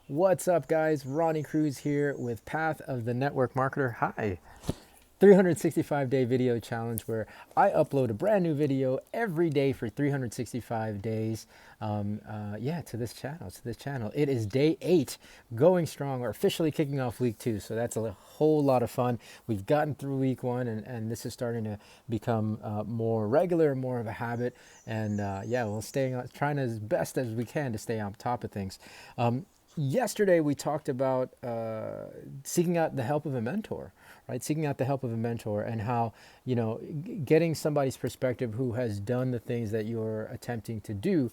What's up, guys? Ronnie Cruz here with Path of the Network Marketer. Hi. 365-day video challenge where I upload a brand new video every day for 365 days. To this channel. It is day 8, going strong. We're officially kicking off week 2, so that's a whole lot of fun. We've gotten through week 1, and this is starting to become more regular, more of a habit. And we'll trying as best as we can to stay on top of things. Yesterday we talked about seeking out the help of a mentor, right? Seeking out the help of a mentor, and how, getting somebody's perspective who has done the things that you're attempting to do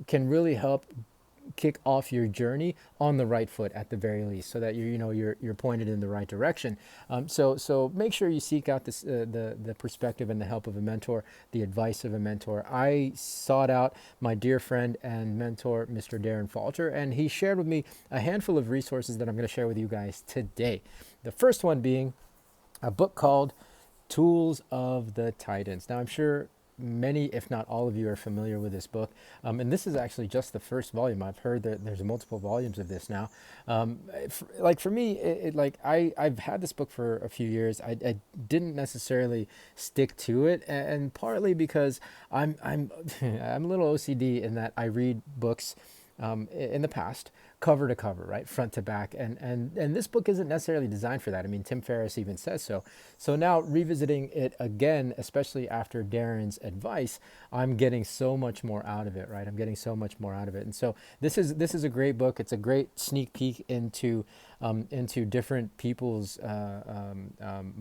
can really help kick off your journey on the right foot at the very least, so that you're pointed in the right direction. So make sure you seek out the perspective and the help of a mentor, the advice of a mentor. I sought out my dear friend and mentor, Mr. Daren Falter, and he shared with me a handful of resources that I'm going to share with you guys today. The first one being a book called Tools of the Titans. Now, I'm sure many, if not all of you, are familiar with this book. And this is actually just the first volume. I've heard that there's multiple volumes of this now. For me, I've had this book for a few years. I didn't necessarily stick to it, and partly because I'm I'm a little OCD in that I read books in the past, cover to cover, right, front to back, and this book isn't necessarily designed for that. I mean, Tim Ferriss even says so. So now revisiting it again, especially after Daren's advice, I'm getting so much more out of it, right? I'm getting so much more out of it, and so this is a great book. It's a great sneak peek into different people's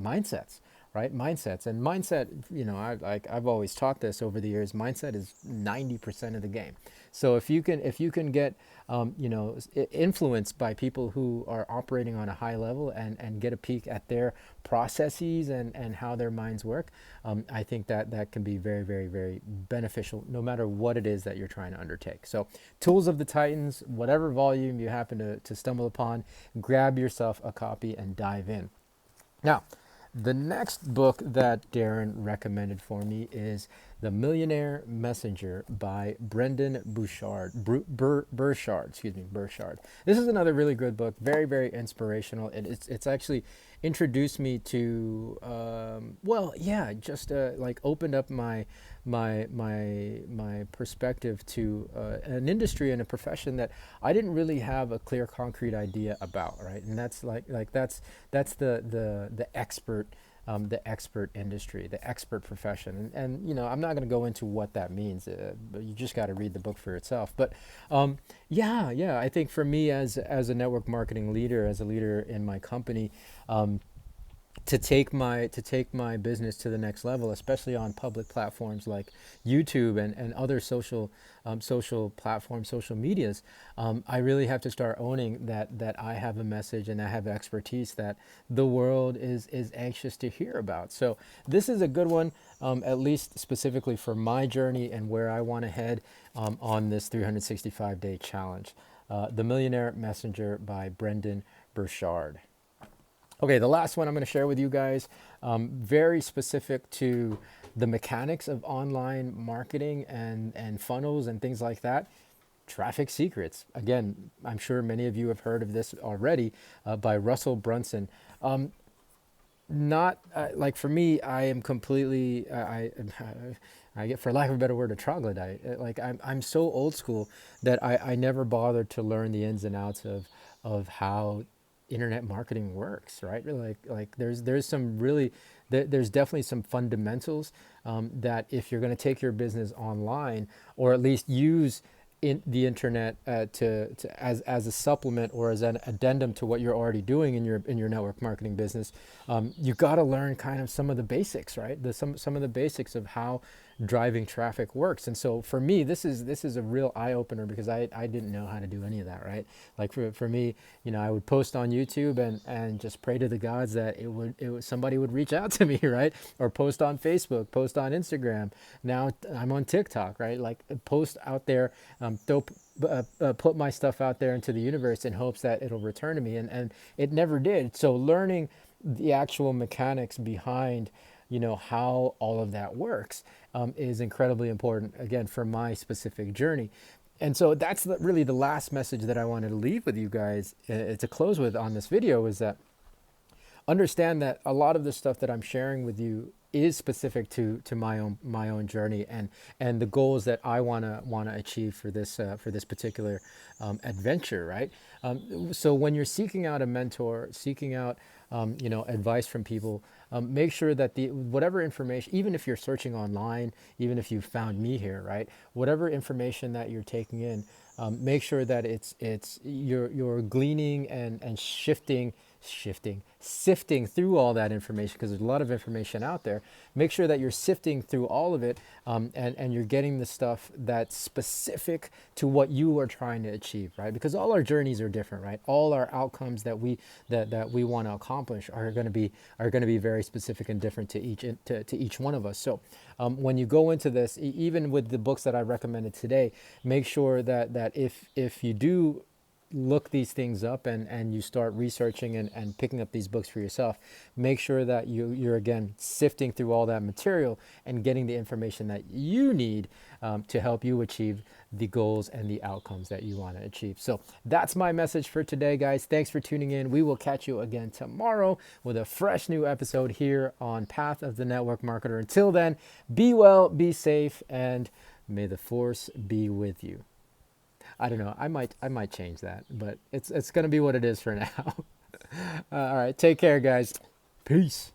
mindsets. Right, mindsets and mindset. I've always taught this over the years. Mindset is 90% of the game. So if you can get influenced by people who are operating on a high level and get a peek at their processes and how their minds work, I think that can be very, very, very beneficial no matter what it is that you're trying to undertake. So Tools of the Titans, whatever volume you happen to stumble upon, grab yourself a copy and dive in. Now, the next book that Daren recommended for me is The Millionaire Messenger by Brendon Burchard. Burchard. This is another really good book, very, very inspirational. It's actually introduced me to, opened up my perspective to an industry and a profession that I didn't really have a clear, concrete idea about, right? And that's that's the expert. The expert industry, the expert profession, and I'm not going to go into what that means. But you just got to read the book for itself. But I think for me as a network marketing leader, as a leader in my company, to take my business to the next level, especially on public platforms like YouTube and other social platforms, social medias, I really have to start owning that I have a message and I have expertise that the world is anxious to hear about. So this is a good one, at least specifically for my journey and where I want to head on this 365-day challenge. The Millionaire Messenger by Brendon Burchard. Okay, the last one I'm going to share with you guys, very specific to the mechanics of online marketing and funnels and things like that. Traffic Secrets. Again, I'm sure many of you have heard of this already, by Russell Brunson. Not like for me, I am completely, I get, for lack of a better word, a troglodyte. I'm so old school that I never bothered to learn the ins and outs of how internet marketing works, right? There's some really, there's definitely some fundamentals that if you're going to take your business online, or at least use the internet as a supplement or as an addendum to what you're already doing in your network marketing business, you got to learn kind of some of the basics, right? Some of the basics of how driving traffic works. And so for me, this is a real eye opener, because I didn't know how to do any of that, right? Like for me, I would post on YouTube and just pray to the gods that somebody would reach out to me, right? Or post on Facebook, post on Instagram. Now I'm on TikTok, right? Like post out there, put my stuff out there into the universe in hopes that it'll return to me, and it never did. So learning the actual mechanics behind how all of that works is incredibly important, again, for my specific journey. And so that's really the last message that I wanted to leave with you guys to close with on this video, is that understand that a lot of the stuff that I'm sharing with you is specific to my own journey and the goals that I wanna achieve for this particular adventure, right? So when you're seeking out a mentor, seeking out advice from people, make sure that the whatever information, even if you're searching online, even if you found me here, right? Whatever information that you're taking in, make sure that you're gleaning and sifting through all that information, because there's a lot of information out there. Make sure that you're sifting through all of it, and you're getting the stuff that's specific to what you are trying to achieve, right? Because all our journeys are different, right? All our outcomes that we want to accomplish are going to be very specific and different to each one of us. So when you go into this, even with the books that I recommended today, make sure that if you do look these things up and you start researching and picking up these books for yourself, make sure that you're again sifting through all that material and getting the information that you need to help you achieve the goals and the outcomes that you want to achieve. So that's my message for today, guys. Thanks for tuning in. We will catch you again tomorrow with a fresh new episode here on Path of the Network Marketer. Until then, be well, be safe, and may the force be with you. I don't know. I might change that, but it's going to be what it is for now. All right. Take care, guys. Peace.